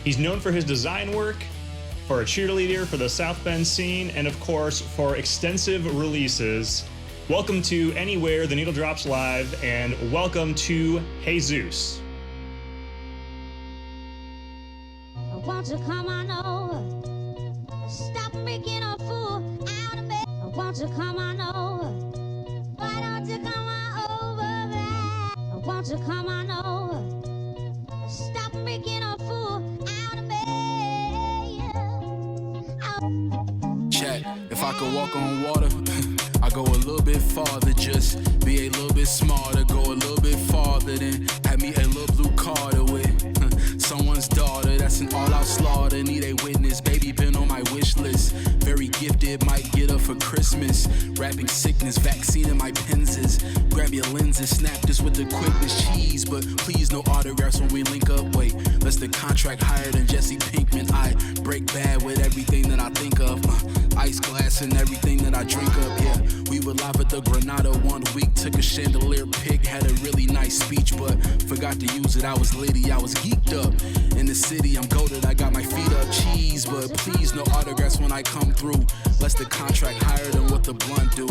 He's known for his design work, for a cheerleader for the South Bend scene, and of course for extensive releases. Welcome to Anywhere the Needle Drops Live, and welcome to HeyZeus. Won't you come on over? Stop making a fool out of me. Won't you come on over? Why don't you come on over there? Won't you come on over? Stop making a fool out of me. Check. If I could walk on water, I go a little bit farther. Just be a little bit smarter. Go a little bit farther than have me a little blue card with someone's daughter. That's an all-out slaughter. Need a witness. Baby been on my wish list. Very gifted, might get her for Christmas. Rapping sickness, vaccine in my penses. Grab your lenses, snap this with the quickness. Cheese, but please no autographs when we link up. Wait, that's the contract higher than Jesse Pinkman. I break bad with everything that I think of. Ice glass and everything that I drink up. Yeah, we were live at the Granada 1 week. Took a chandelier pic, had a really nice speech, but forgot to use it. I was litty, I was geeked up. In the city, I'm goated, I got my feet up. Cheese, but please no autographs when I come through. Less the contract higher than what the blunt do.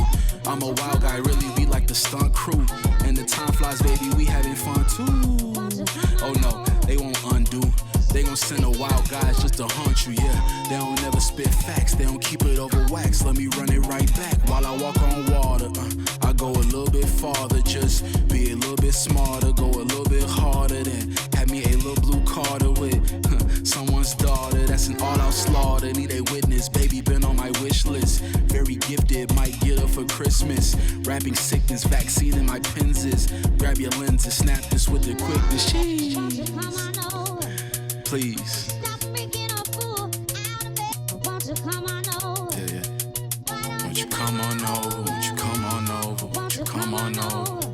I'm a wild guy, really, we like the stunt crew. And the time flies, baby, we having fun too. Oh no, they won't undo. They gon' send a wild guys just to haunt you, yeah. They don't never spit facts, they don't keep it over wax. Let me run it right back while I walk on water. I go a little bit farther, just be a little bit smarter. Go a little bit harder than have me a little blue Carter with someone's daughter. That's an all-out slaughter. Need a witness, baby been on my wish list. Very gifted, might get her for Christmas. Rapping sickness, vaccine in my penses. Grab your lenses, snap this with the quickness. Cheese. Please. Stop making a fool out of me. Won't you come on over? Yeah, yeah. Won't you come on over? Won't you come on over? Won't you come on over?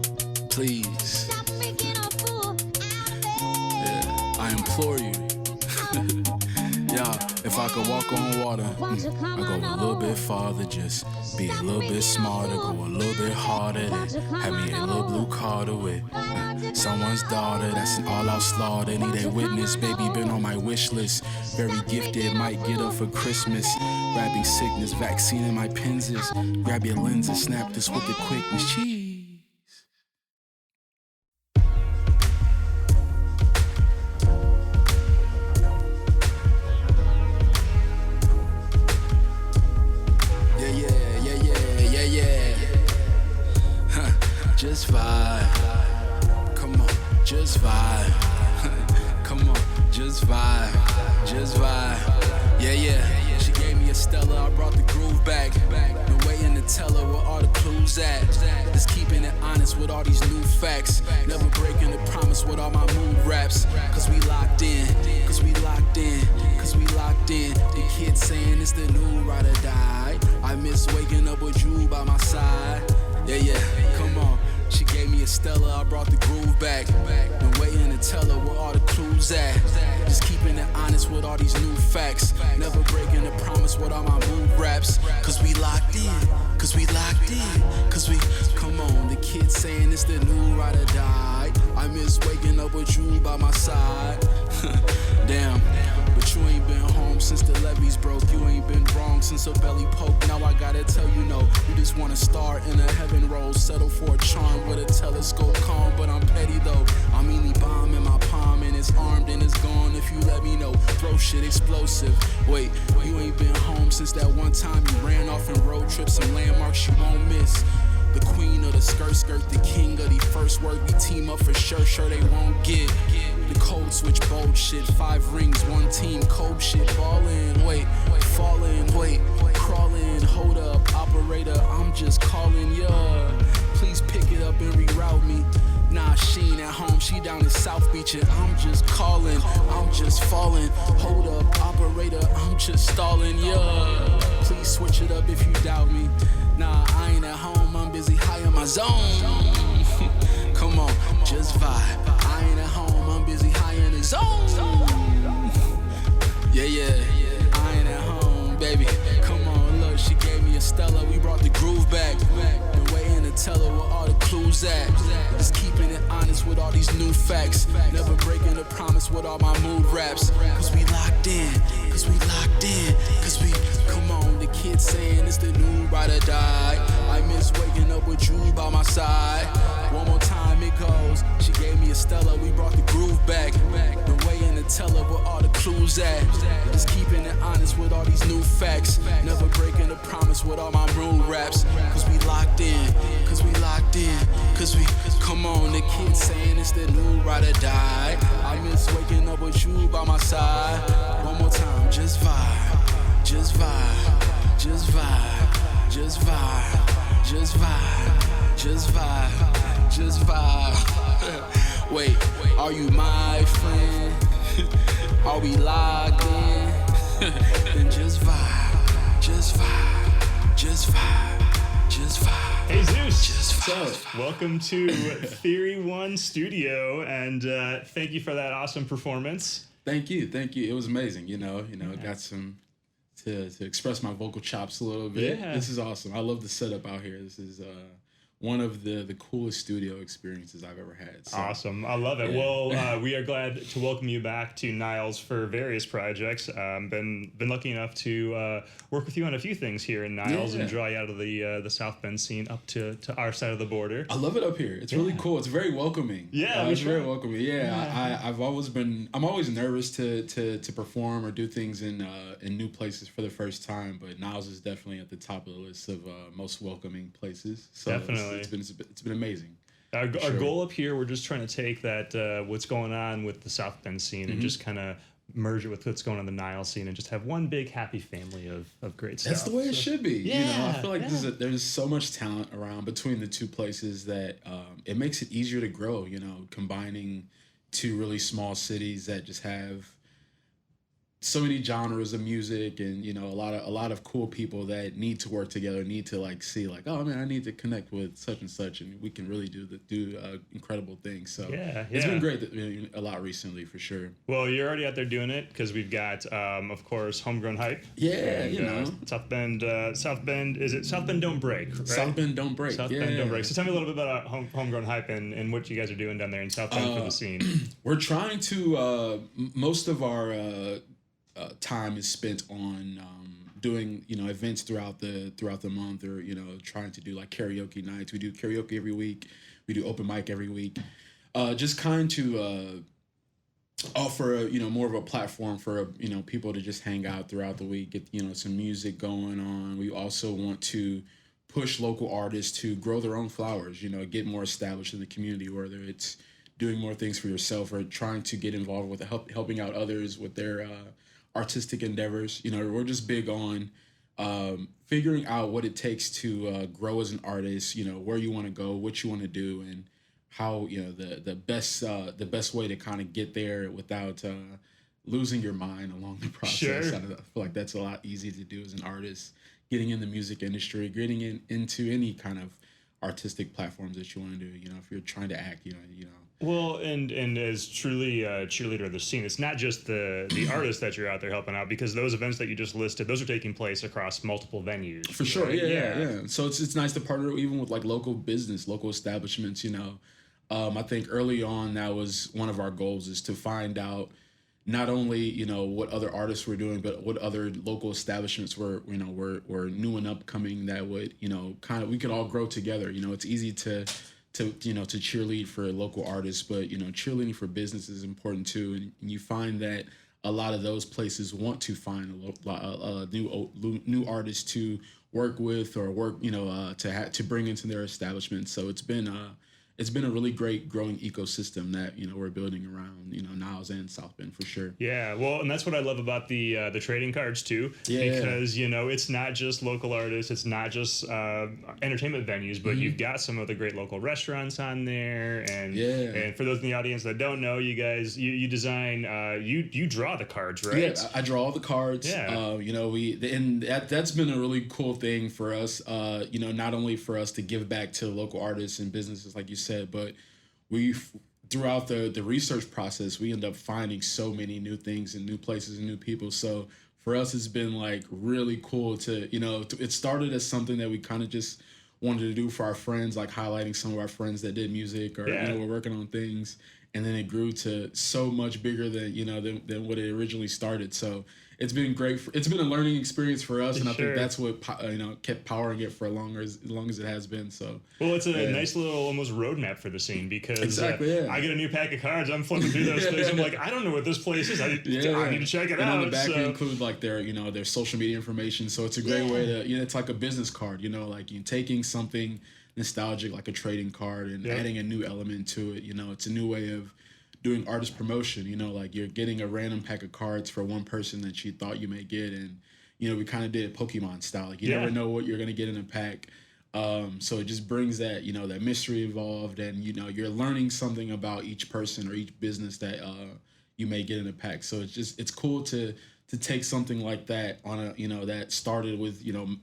Please. Stop making a fool out of me. Yeah, I implore you. Yeah, if I could walk on water, I go a little bit farther, just be a little bit smarter, go a little bit harder than have me a little blue Carter with someone's daughter. That's an all-out slaughter. Need a witness, baby been on my wish list. Very gifted, might get her for Christmas. Rapping sickness, vaccine in my penses. Grab your lenses, snap this with the quickness. Cheese. Just vibe, come on, just vibe, come on, just vibe, just vibe, yeah, yeah. She gave me a Stella, I brought the groove back. Been waiting to tell her where all the clues at. Just keeping it honest with all these new facts. Never breaking the promise with all my mood raps. Cause we locked in, cause we locked in, cause we locked in. The kids saying it's the new ride or die. I miss waking up with you by my side. Yeah, yeah, come on. She gave me a Stella, I brought the groove back. Been waiting to tell her where all the clues at. Just keeping it honest with all these new facts. Never breaking the promise with all my mood raps. Cause we locked in, cause we locked in, cause we, come on. The kids saying it's the new ride or die. I miss waking up with you by my side. Damn. But you ain't been home since the levees broke. You ain't been wrong since a belly poke. Now I gotta tell you no. You just wanna star in a heaven roll. Settle for a charm with a telescope calm. But I'm petty though. I mean the bomb in my palm and it's armed and it's gone if you let me know. Throw shit explosive. Wait, you ain't been home since that one time you ran off and road trips. Some landmarks you won't miss. The queen of the skirt, the king of the first word. We team up for sure they won't get. The code switch, bold shit, 5 rings, 1 team, cold shit. Ballin', wait, fallin', wait, crawlin', hold up, operator, I'm just calling ya. Please pick it up and reroute me. Nah, she ain't at home, she down in South Beach and I'm just calling, I'm just falling. Hold up, operator, I'm just stalling, yeah. Please switch it up if you doubt me. Nah, I ain't at home, I'm busy high in my zone. Come on, just vibe. I ain't at home, I'm busy high in the zone. Yeah, yeah, I ain't at home, baby. Come on, look, she gave me a Stella, we brought the groove back. Been waiting to tell her where all the clues at. Just keeping it honest with all these new facts. Never breaking a promise with all my mood raps. Cause we locked in, cause we locked in, cause we, come on, the kids saying it's the new ride or die. I miss waking up with you by my side. One more time it goes. She gave me a Stella, we brought the groove back. Been waiting to tell her where all the clues at. Just keeping it honest with all these new facts. Never breaking a promise with all my mood raps. Cause we locked in, cause we locked in, cause we, come on, the kids saying it's the new ride or die. I miss waking up with you by my side. One more time, just vibe, just vibe, just vibe, just vibe, just vibe, just vibe, just vibe. Wait, are you my friend? Are we locked in? Then just vibe, just vibe, just vibe, just vibe. Hey Zeus, Just so vibe. welcome to Theory One Studio, and thank you for that awesome performance. Thank you. It was amazing. Got some to express my vocal chops a little bit. Yeah. This is awesome. I love the setup out here. This is one of the coolest studio experiences I've ever had. So, Awesome, I love it. Yeah. Well, we are glad to welcome you back to Niles for various projects. Been lucky enough to work with you on a few things here in Niles Yeah. and draw you out of the South Bend scene up to our side of the border. I love it up here. It's really cool. It's very welcoming. Yeah, we it's very try. welcoming. Yeah, I'm always nervous to perform or do things in new places for the first time, but Niles is definitely at the top of the list of most welcoming places. So Definitely. it's been amazing. Our Sure. goal up here, we're just trying to take that what's going on with the South Bend scene and just kind of merge it with what's going on in the Niles scene and just have one big happy family of great stuff. That's the way it should be. I feel like Yeah. there's so much talent around between the two places that it makes it easier to grow. Combining two really small cities that just have so many genres of music and a lot of cool people that need to work together, need to see oh man, I need to connect with such and such, and we can really do incredible things. So it's been great a lot recently for sure. Well, you're already out there doing it because we've got, of course, Homegrown Hype. Yeah, and, South Bend. Is it South Bend Don't Break? Right? South Bend Don't Break. South Bend Don't Break. So tell me a little bit about Homegrown Hype and what you guys are doing down there in South Bend for the scene. We're trying to most of our time is spent on doing events throughout the month, or trying to do karaoke nights. We do karaoke every week. We do open mic every week. Just kind to offer more of a platform for people to just hang out throughout the week, get some music going on. We also want to push local artists to grow their own flowers, get more established in the community, whether it's doing more things for yourself or trying to get involved with helping out others with their artistic endeavors. We're just big on figuring out what it takes to grow as an artist, where you want to go, what you want to do, and how the best way to kind of get there without losing your mind along the process. Sure. I feel like that's a lot easier to do as an artist, getting in the music industry, getting into any kind of artistic platforms that you want to do. If you're trying to act, Well, and as truly a cheerleader of the scene, it's not just the artists that you're out there helping out, because those events that you just listed, those are taking place across multiple venues. For sure, right? yeah. So it's nice to partner even with local business, local establishments. I think early on that was one of our goals, is to find out not only what other artists were doing, but what other local establishments were new and upcoming that would kind of, we could all grow together. It's easy to cheerlead for local artists, but cheerleading for business is important too, and you find that a lot of those places want to find a new artists to work with or work to bring into their establishment. So it's been a really great growing ecosystem that we're building around Niles and South Bend for sure. Yeah, well, and that's what I love about the trading cards too, because it's not just local artists, it's not just entertainment venues, but you've got some of the great local restaurants on there, and for those in the audience that don't know, you guys, you design, you draw the cards, right? Yeah, I draw all the cards. Yeah. And that's been a really cool thing for us. Not only for us to give back to local artists and businesses, like you said, but throughout the research process, we end up finding so many new things and new places and new people. So for us, it's been really cool to, it started as something that we kind of just wanted to do for our friends, like highlighting some of our friends that did music or we're working on things, and then it grew to so much bigger than than what it originally started. So it's been great. It's been a learning experience for us, and I think that's what kept powering it for as long as it has been. So it's a nice little almost roadmap for the scene because I get a new pack of cards. I'm flipping through those things. I'm like, I don't know what this place is. I need to check it out. And on the back we include like their their social media information. So it's a great way to it's like a business card. Like you taking something nostalgic like a trading card and adding a new element to it. It's a new way of doing artist promotion, like you're getting a random pack of cards for one person that you thought you may get. And, we kind of did it Pokemon style. Like you never know what you're going to get in a pack. So it just brings that, that mystery involved, and, you're learning something about each person or each business that you may get in a pack. So it's cool to take something like that on a, that started with,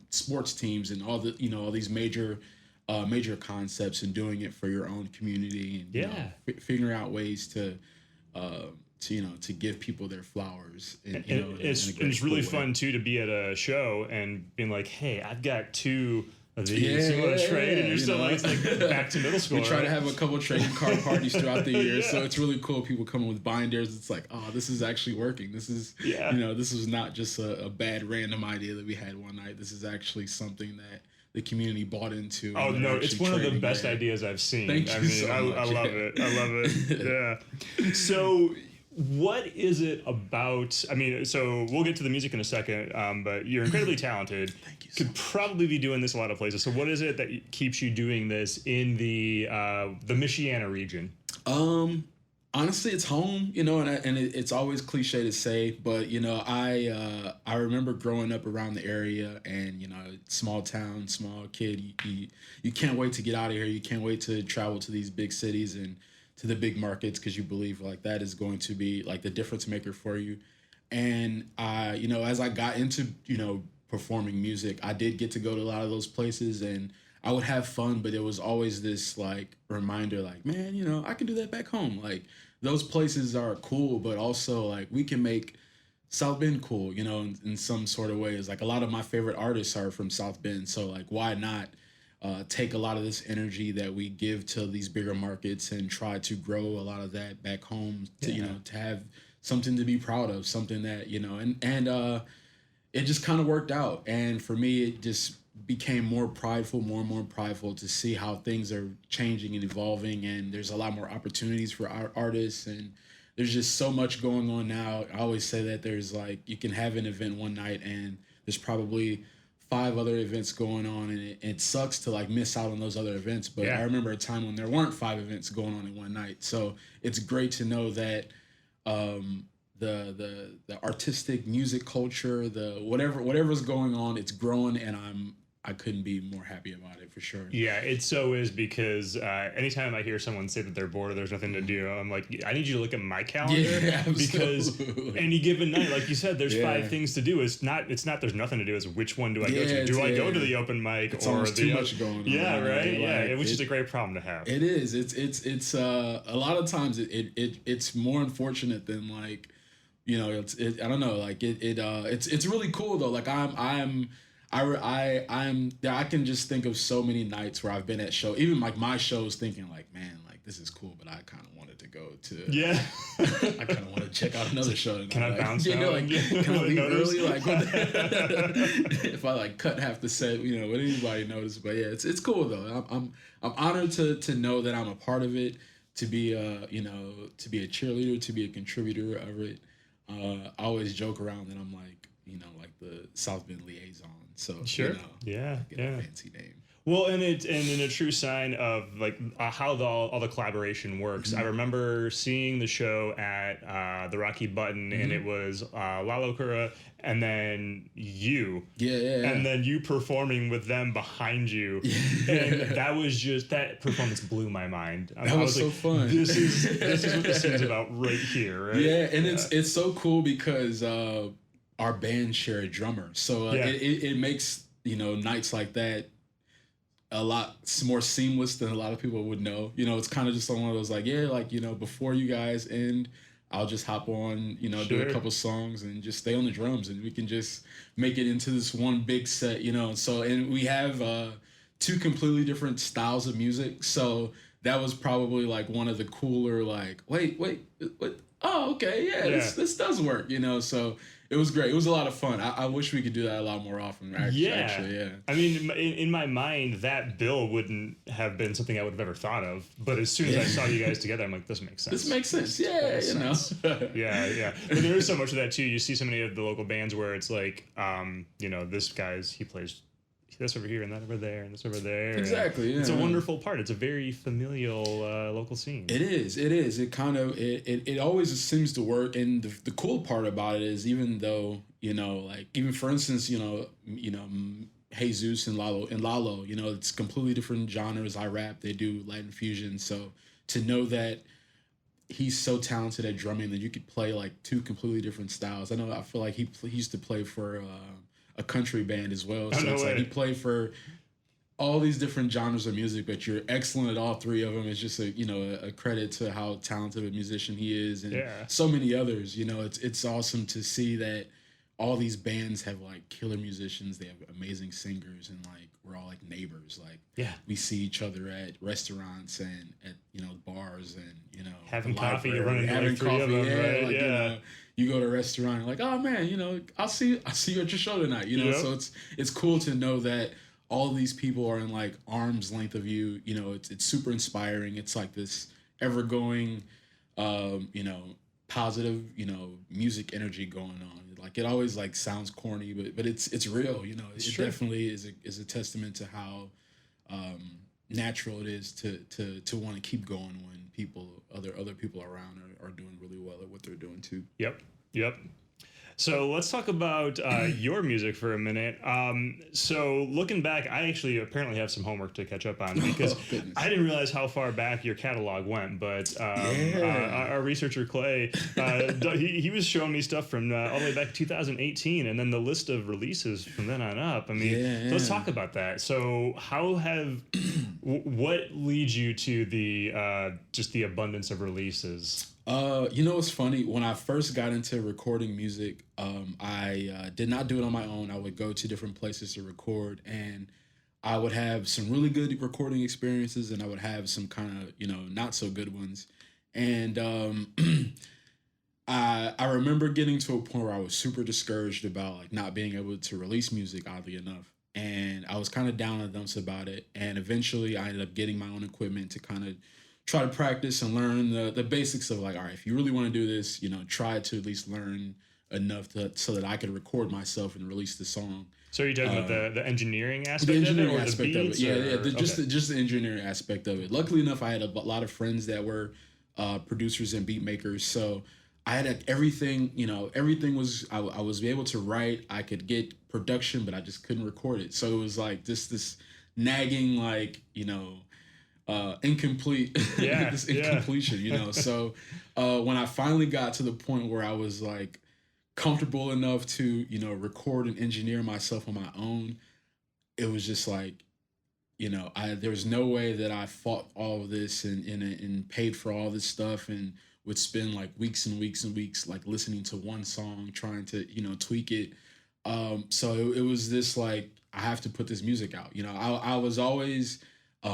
sports teams and all the, all these major concepts, and doing it for your own community, and figuring out ways to give people their flowers. And it's really fun too to be at a show and being like, hey, I've got 2 of these. You want to trade? And you're still like, it's like back to middle school. We try to have a couple of trading card parties throughout the year, so it's really cool. People coming with binders. It's like, oh, this is actually working. This is this was not just a bad random idea that we had one night. This is actually something that the community bought into. Oh no, it's one of the best ideas I've seen. Thank you so much. I love it. I love it. Yeah. So what is it about? So we'll get to the music in a second, but you're incredibly talented. Thank you. Could probably be doing this a lot of places. So what is it that keeps you doing this in the Michiana region? Honestly, it's home, and it's always cliche to say, but I remember growing up around the area, and small town, small kid, you can't wait to get out of here. You can't wait to travel to these big cities and to the big markets, because you believe like that is going to be like the difference maker for you. And as I got into performing music, I did get to go to a lot of those places, and I would have fun, but it was always this like reminder, like, man, I can do that back home. Like those places are cool, but also like we can make South Bend cool, in some sort of ways. Like a lot of my favorite artists are from South Bend, so like why not take a lot of this energy that we give to these bigger markets and try to grow a lot of that back home to to have something to be proud of, something that and it just kind of worked out. And for me, it just became more and more prideful to see how things are changing and evolving, and there's a lot more opportunities for our artists, and there's just so much going on now. I always say that there's like, you can have an event one night and there's probably 5 other events going on, and it sucks to like miss out on those other events. But I remember a time when there weren't 5 events going on in one night. So it's great to know that the artistic music culture, the whatever's going on, it's growing, and I couldn't be more happy about it, for sure. Yeah, it so is, because anytime I hear someone say that they're bored or there's nothing to do, I'm like, I need you to look at my calendar, because any given night, like you said, there's 5 things to do. It's not there's nothing to do. It's which one do I go to? Do I go to the open mic, it's or too much going on? Yeah, right. Like, which is a great problem to have. It is. It's a lot of times it's more unfortunate than like, I don't know, like it's really cool though. Like I can just think of so many nights where I've been at show, even like my shows, thinking like, man, like this is cool, but I kind of wanted to go to. Yeah. I kind of want to check out another show. Can I bounce out? Can I leave early? Like, if I like cut half the set, would anybody notice? But yeah, it's cool though. I'm honored to know that I'm a part of it, to be to be a cheerleader, to be a contributor of it. I always joke around that I'm like, like the South Bend liaison. So sure, a fancy name. Well, and in a true sign of like how all the collaboration works. I remember seeing the show at the Rocky Button, and it was Lalo Kura, and then you, and then you performing with them behind you, and that performance blew my mind. That was so fun. This is what this scene's about right here, right? Yeah, and it's so cool because our band share a drummer, so it makes nights like that a lot more seamless than a lot of people would know. It's kind of just one of those like, before you guys end, I'll just hop on, do a couple songs and just stay on the drums, and we can just make it into this one big set, So, and we have two completely different styles of music. So that was probably like one of the cooler, like, wait, what? Oh, okay, yeah. This does work, you know. So it was great. It was a lot of fun. I wish we could do that a lot more often. Actually, yeah. I mean, in my mind, that bill wouldn't have been something I would have ever thought of. But as soon as I saw you guys together, I'm like, this makes sense. This makes sense. Yeah, you know. Yeah. But there is so much of that too. You see so many of the local bands where it's like, you know, this guy's, he plays this over here and that over there and this over there. Exactly. Yeah. It's a wonderful part. It's a very familial local scene. It is. It kind of it always seems to work. And the cool part about it is, even though, you know, like, even for instance, you know, HeyZeus and Lalo, you know, it's completely different genres. I rap, they do Latin fusion. So to know that he's so talented at drumming that you could play like two completely different styles. I feel like he used to play for a country band as well. So it's like he played for all these different genres of music, but you're excellent at all three of them. It's just a credit to how talented a musician he is, and so many others. You know, it's awesome to see that all these bands have like killer musicians. They have amazing singers, and like we're all like neighbors. Like we see each other at restaurants and at, you know, bars, and, you know, having coffee, running having like coffee. Of them, right? Like, you know, you go to a restaurant, like, oh man, you know, I'll see you at your show tonight. You know, so it's cool to know that all these people are in like arm's length of you. You know, it's super inspiring. It's like this ever going, you know, positive, you know, music energy going on. Like, it always like sounds corny, but it's real. You know, it definitely is a testament to how natural it is to want to keep going when other people around are doing really well at what they're doing too. Yep. So let's talk about your music for a minute. So looking back, I actually apparently have some homework to catch up on, because I didn't realize how far back your catalog went. But our researcher Clay, he was showing me stuff from all the way back to 2018, and then the list of releases from then on up. I mean, so let's talk about that. So what leads you to the just the abundance of releases? You know, it's funny. When I first got into recording music, I did not do it on my own. I would go to different places to record, and I would have some really good recording experiences, and I would have some kind of, you know, not so good ones. And I remember getting to a point where I was super discouraged about like not being able to release music, oddly enough. And I was kind of down in the dumps about it. And eventually I ended up getting my own equipment to kind of try to practice and learn the basics of like, all right, if you really want to do this, you know, try to at least learn enough so that I could record myself and release the song. So are you talking about the engineering aspect of it, or the beats? Just the engineering aspect of it. Luckily enough, I had a lot of friends that were producers and beat makers, so I had everything. You know, everything was I was able to write. I could get production, but I just couldn't record it. So it was like this nagging, like, you know, incomplete, this incompletion, you know. So when I finally got to the point where I was like comfortable enough to, you know, record and engineer myself on my own, it was just like, you know, there was no way that I fought all of this and paid for all this stuff and would spend like weeks and weeks and weeks like listening to one song, trying to, you know, tweak it. So it was this like, I have to put this music out. You know, I was always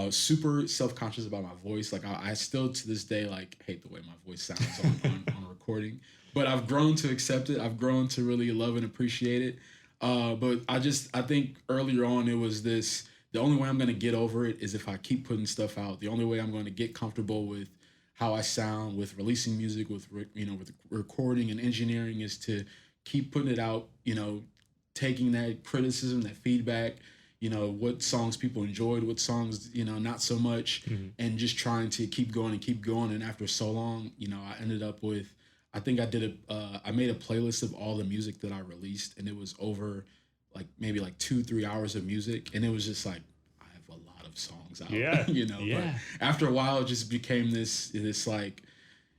super self-conscious about my voice. Like I still to this day like hate the way my voice sounds on recording, but I've grown to accept it. I've grown to really love and appreciate it. But I think earlier on it was this, the only way I'm going to get over it is if I keep putting stuff out. The only way I'm going to get comfortable with how I sound, with releasing music, with, you know, with recording and engineering, is to keep putting it out, you know, taking that criticism, that feedback, you know, what songs people enjoyed, what songs, you know, not so much, and just trying to keep going and keep going. And after so long, you know, I ended up with, I think I made a playlist of all the music that I released, and it was over like maybe like 2-3 hours of music. And it was just like, I have a lot of songs out, you know, but after a while it just became this like,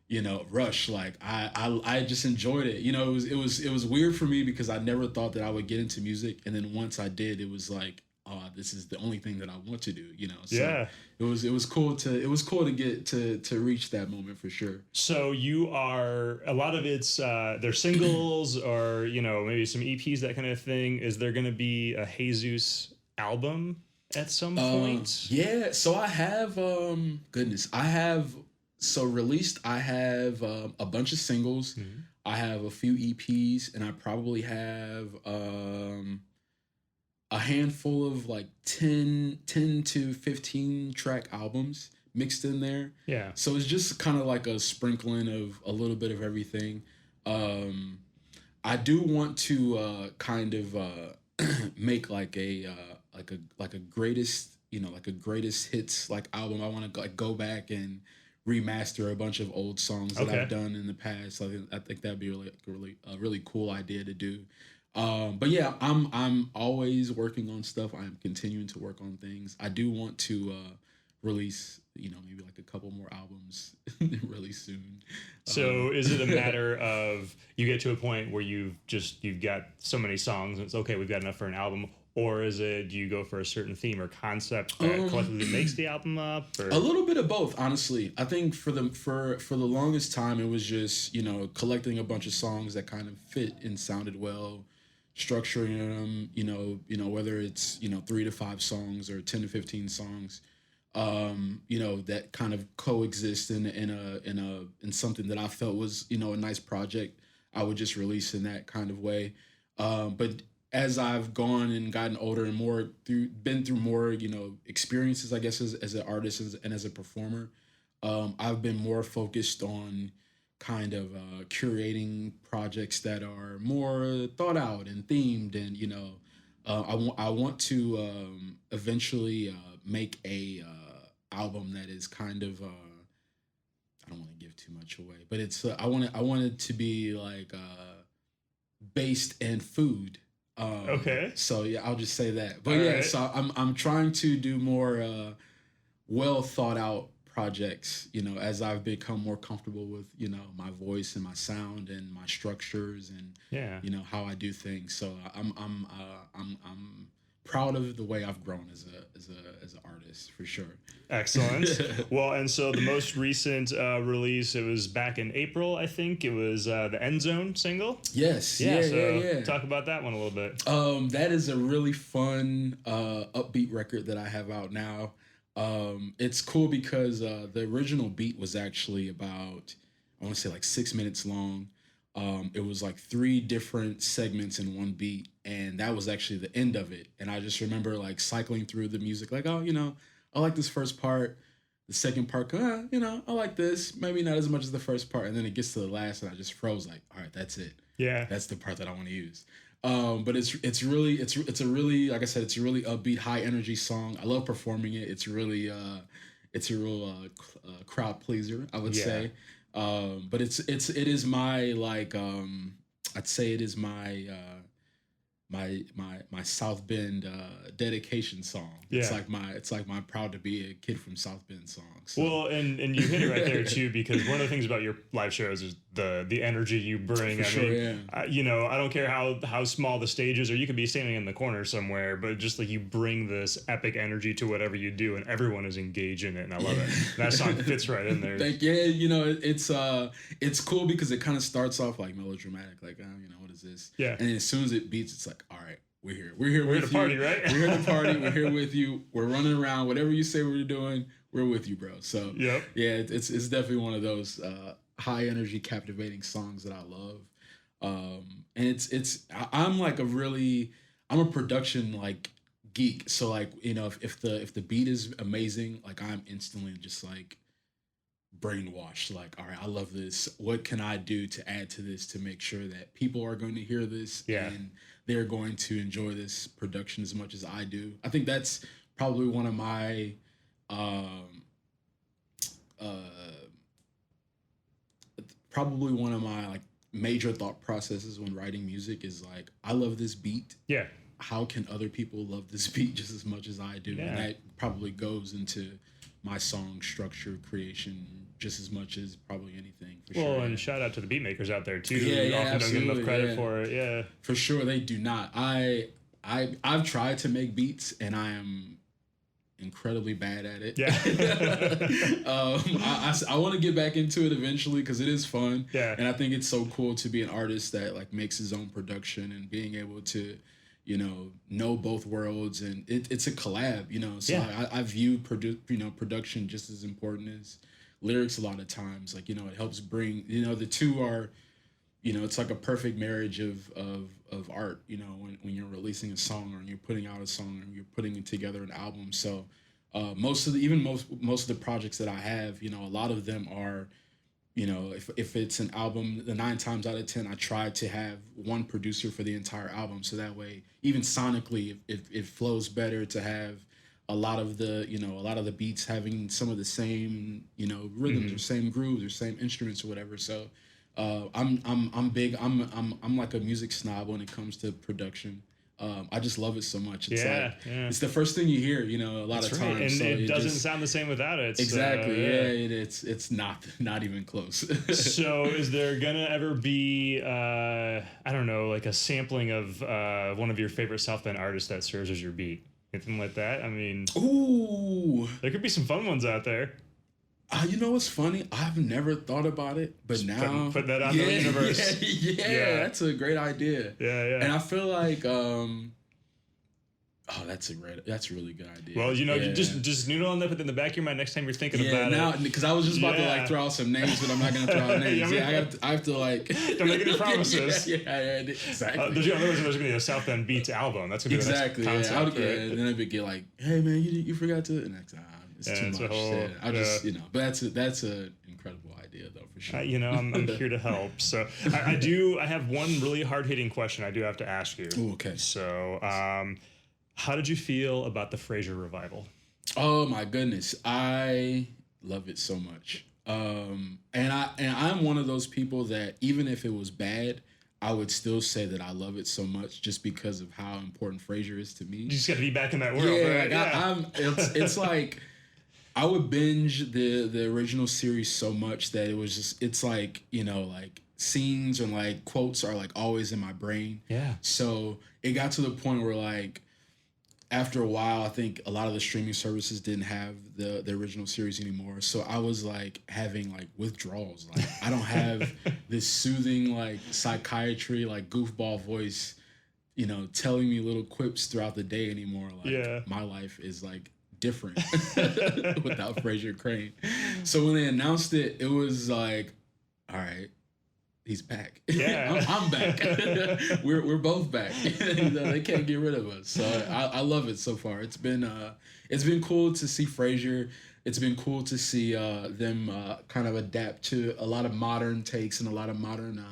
you know, rush. Like I just enjoyed it. You know, it was weird for me because I never thought that I would get into music. And then once I did, it was like, oh, this is the only thing that I want to do, you know. So it was cool to get to reach that moment for sure. So you are, a lot of it's they're singles or, you know, maybe some EPs, that kind of thing. Is there going to be a HeyZeus album at some point? Yeah, so I have goodness, released I have a bunch of singles. I have a few EPs, and I probably have a handful of like 10 to 15 track albums mixed in there. Yeah. So it's just kind of like a sprinkling of a little bit of everything. I do want to kind of make like a greatest, like a greatest hits like album. I want to like go back and remaster a bunch of old songs that I've done in the past. I think that'd be a really cool idea to do. But yeah, I'm always working on stuff. I'm continuing to work on things. I do want to release, maybe like a couple more albums really soon. So is it a matter of you get to a point where you've got so many songs and it's okay, we've got enough for an album? Or is it, do you go for a certain theme or concept that collectively makes the album up? Or? A little bit of both, honestly. I think for the longest time, it was just, collecting a bunch of songs that kind of fit and sounded well, structuring them, whether it's, 3 to 5 songs or 10 to 15 songs, that kind of coexist in something that I felt was, a nice project. I would just release in that kind of way. But as I've gone and gotten older and been through more, experiences, I guess, as an artist and as a performer, I've been more focused on kind of curating projects that are more thought out and themed. And, I want to eventually make a album that is kind of, I don't want to give too much away, but it's, I want it to be like based in food. Okay. So yeah, I'll just say that. But all yeah, right. so I'm trying to do more well thought out projects, as I've become more comfortable with, my voice and my sound and my structures and how I do things. So I'm proud of the way I've grown as an artist, for sure. Excellent. Well, and so the most recent release, it was back in April, I think. It was the End Zone single. Yes. Yeah. Talk about that one a little bit. That is a really fun, upbeat record that I have out now. It's cool because the original beat was actually about, I want to say like 6 minutes long. It was like 3 different segments in one beat, and that was actually the end of it. And I just remember like cycling through the music, like, oh, I like this first part. The second part, I like this. Maybe not as much as the first part. And then it gets to the last, and I just froze, like, all right, that's it. Yeah, that's the part that I want to use. But it's a really, like I said, it's a really upbeat, high energy song. I love performing it. It's really it's a real crowd pleaser, I would say. But it is my like I'd say it is my my South Bend dedication song. Yeah. It's like my proud to be a kid from South Bend song. So. Well, and you hit it right there too, because one of the things about your live shows is the energy you bring. I don't care how small the stage is, or you could be standing in the corner somewhere, but just like you bring this epic energy to whatever you do, and everyone is engaged in it, and I love it. And that song fits right in there. It's cool because it kind of starts off like melodramatic, like what is this? Yeah. And as soon as it beats, it's like, all right, we're here. We're here to party, right? We're here to party. We're here with you. We're running around. Whatever you say we're doing, we're with you, bro. So yeah, it's definitely one of those high energy, captivating songs that I love. And I'm a production like geek. So like, if the beat is amazing, like I'm instantly just like brainwashed, like, all right, I love this. What can I do to add to this to make sure that people are going to hear this and they're going to enjoy this production as much as I do? I think that's probably one of my like major thought processes when writing music is like, I love this beat. Yeah. How can other people love this beat just as much as I do? Yeah. And that probably goes into my song structure creation just as much as probably anything. For sure. And shout out to the beat makers out there too. You often don't get enough credit for it. Yeah, for sure, they do not. I've tried to make beats and I am incredibly bad at it. Yeah. I want to get back into it eventually because it is fun. Yeah. And I think it's so cool to be an artist that like makes his own production and being able to, know both worlds, and it's a collab, So I view production just as important as lyrics a lot of times. Like, it helps bring, the two are, it's like a perfect marriage of art, when you're releasing a song or you're putting out a song or you're putting together an album. So most of the projects that I have, a lot of them are, if it's an album, the 9 times out of 10, I try to have one producer for the entire album. So that way, even sonically, it flows better to have a lot of the beats having some of the same, rhythms or same grooves or same instruments or whatever. So I'm big. I'm like a music snob when it comes to production. I just love it so much. It's it's the first thing you hear, a lot of times. And so it doesn't sound the same without it. Exactly. It's not even close. So is there gonna ever be I don't know, like a sampling of one of your favorite South Bend artists that serves as your beat? Anything like that? I mean, ooh, there could be some fun ones out there. You know what's funny? I've never thought about it, but just now put that out in the universe. Yeah, that's a great idea. Yeah. And I feel like, that's a really good idea. Well, you just noodle on that, but in the back of your mind, next time you're thinking about it. Because I was just about to throw out some names, but I'm not gonna throw out names. I have to don't make any promises. Exactly. There's gonna be a South Bend Beats album. That's gonna be the next concept, right? And then I'd get like, hey man, you forgot to, and next time. It's too much. I just, but that's an incredible idea though, for sure. I'm here to help. So I have one really hard hitting question I do have to ask you. Ooh, okay. So, how did you feel about the Frasier revival? Oh my goodness, I love it so much. And I'm one of those people that even if it was bad, I would still say that I love it so much just because of how important Frasier is to me. You just got to be back in that world, right? It's like I would binge the original series so much that it's like, like scenes and like quotes are like always in my brain. Yeah. So it got to the point where like after a while, I think a lot of the streaming services didn't have the original series anymore. So I was like having like withdrawals. Like I don't have this soothing like psychiatry, like goofball voice, telling me little quips throughout the day anymore. Like my life is like different without Frasier Crane. So when they announced it, it was like, all right, he's back. Yeah, I'm back. we're both back. They can't get rid of us. So I love it so far. It's been cool to see Frasier. It's been cool to see them kind of adapt to a lot of modern takes and a lot of modern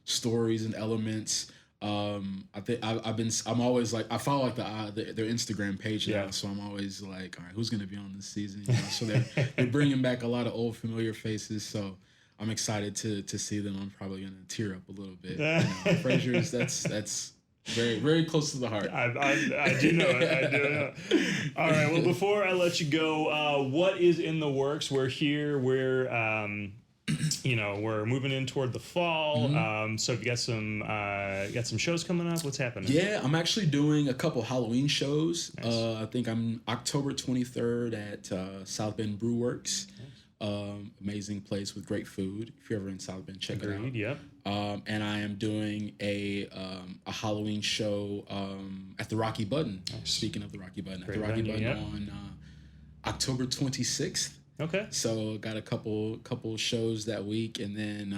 stories and elements. I think I'm always like I follow like their Instagram page now, so I'm always like, all right, who's gonna be on this season? So they're bringing back a lot of old familiar faces. So I'm excited to see them. I'm probably gonna tear up a little bit. Frasier's that's very very close to the heart. I do know it. I do know. All right. Well, before I let you go, what is in the works? We're here. We're moving in toward the fall. Mm-hmm. So if you got some shows coming up, what's happening? Yeah, I'm actually doing a couple Halloween shows. Nice. I think I'm October 23rd at South Bend Brew Works. Nice. Amazing place with great food. If you're ever in South Bend, check it out. Yep. And I am doing a Halloween show at the Rocky Button. Nice. Speaking of the Rocky Button, great at the Rocky venue, Button on October 26th. Okay. So got a couple shows that week, and then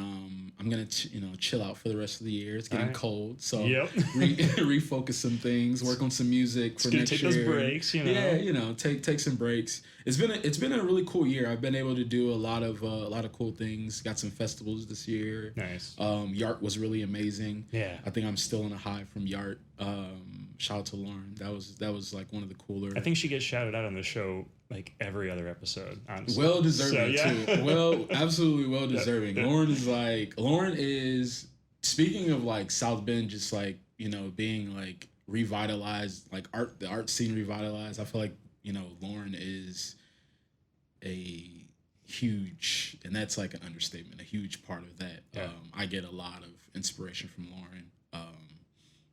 I'm gonna chill out for the rest of the year. It's getting cold, so refocus some things, work on some music for next year. Take those breaks, Yeah, take some breaks. It's been a really cool year. I've been able to do a lot of cool things. Got some festivals this year. Nice. Yart was really amazing. Yeah. I think I'm still on a high from Yart. Shout out to Lauren. That was like one of the cooler. I think she gets shouted out on the show like every other episode, honestly. Well deserving too. Well, absolutely well deserving. Lauren is speaking of like South Bend, just like, being like revitalized, like the art scene revitalized. I feel like, Lauren is a huge, and that's like an understatement, a huge part of that. Yeah. I get a lot of inspiration from Lauren.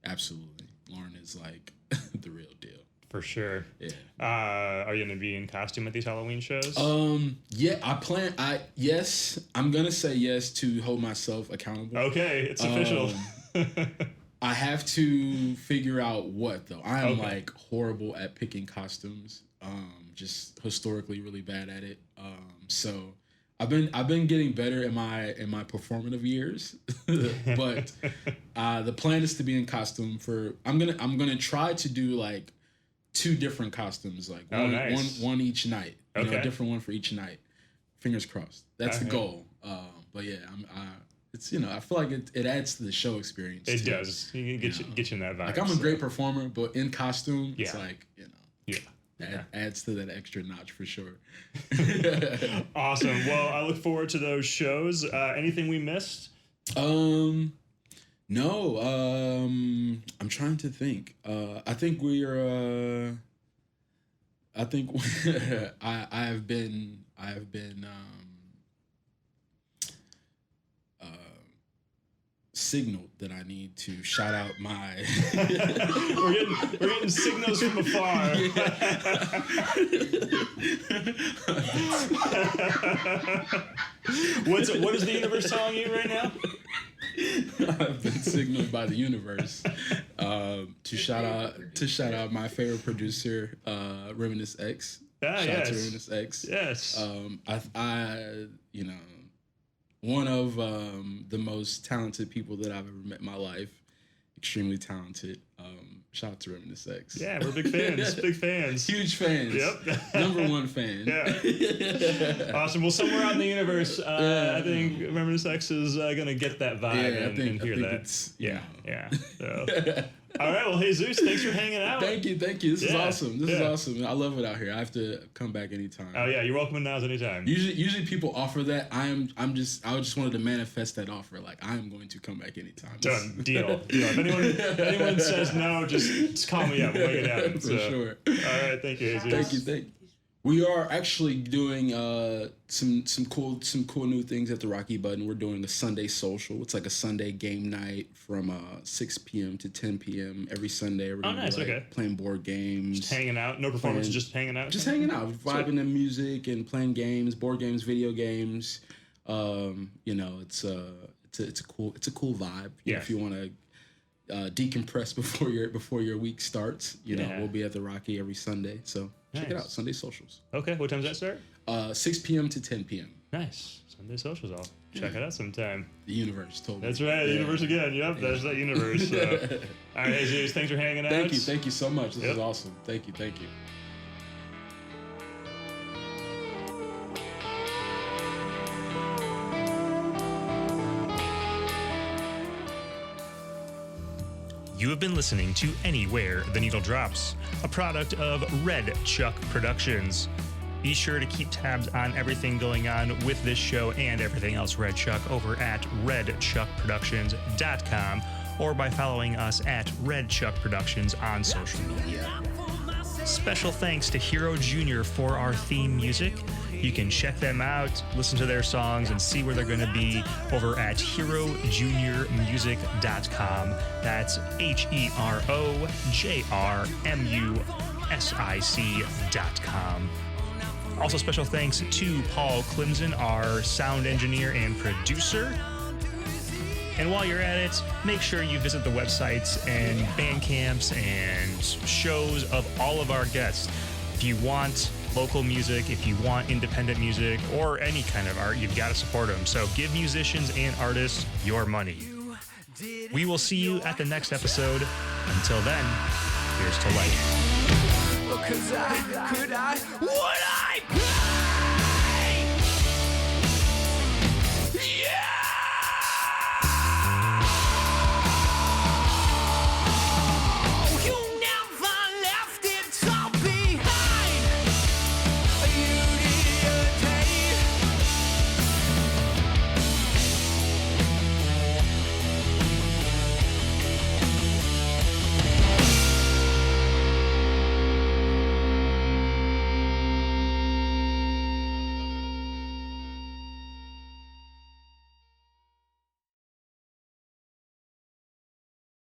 Absolutely. Lauren is like the real deal. For sure. Yeah. Are you gonna be in costume at these Halloween shows? Yeah, I'm gonna say yes to hold myself accountable. Okay, it's official. I have to figure out what though. I am Okay. like horrible at picking costumes. Just historically really bad at it. So I've been getting better in my performative years, but the plan is to be in costume for. I'm gonna try to do like 2 different costumes, like one each night. You know, a different one for each night. Fingers crossed. That's the goal. But yeah, it's I feel like it adds to the show experience. It too. does. You can get you in that vibe. Like I'm a great performer, but in costume, it's like Yeah. adds to that extra notch for sure. Awesome. Well, I look forward to those shows. Anything we missed? No. I'm trying to think. I think we're. I think I have been. Signaled that I need to shout out my. we're getting signals from afar. What is the universe telling you right now? I've been signaled by the universe to shout out my favorite producer, Reminisce X. Shout out to Reminisce X. Yes. I one of the most talented people that I've ever met in my life. Extremely talented. Shout out to Reminisce X. Yeah, we're big fans. Big fans. Huge fans. Yep. Number 1 fan. Yeah. Awesome. Well, somewhere out in the universe, I think Reminisce X is going to get that vibe and hear that. Yeah. So. All right. Well, HeyZeus, thanks for hanging out. Thank you. This is awesome. This is awesome. I love it out here. I have to come back anytime. Oh yeah, you're welcome to now's anytime. Usually people offer that. I just wanted to manifest that offer. Like I am going to come back anytime. Done. Deal. If anyone says no, just call me up. We'll make it happen. For sure. All right. Thank you, HeyZeus. Thank you. We are actually doing some cool new things at the Rocky Button. We're doing a Sunday social. It's like a Sunday game night from 6 p.m. to 10 p.m. every Sunday. We're gonna be playing board games, just hanging out. No performance, just hanging out. Just hanging out, vibing to music and playing games, board games, video games. It's a cool vibe. If you want to decompress before your week starts, we'll be at the Rocky every Sunday. So check it out, Sunday socials. Okay, what time does that start? 6 p.m. to 10 p.m. Nice. Sunday socials. I'll check it out sometime. The universe told me. That's right, the universe again. Yep, that's that universe. So. All right, HeyZeus, thanks for hanging out. Thank you so much. This is awesome. Thank you. You have been listening to Anywhere the Needle Drops, a product of Red Chuck Productions. Be sure to keep tabs on everything going on with this show and everything else Red Chuck over at redchuckproductions.com or by following us at Red Chuck Productions on social media. Special thanks to Hero Jr. for our theme music. You can check them out, listen to their songs, and see where they're going to be over at herojrmusic.com. That's HEROJRMUSIC.com. Also, special thanks to Paul Clemson, our sound engineer and producer. And while you're at it, make sure you visit the websites and Bandcamps and shows of all of our guests. If you want local music, if you want independent music, or any kind of art, you've got to support them. So give musicians and artists your money. We will see you at the next episode. Until then, here's to life. Cause I, could I, would I?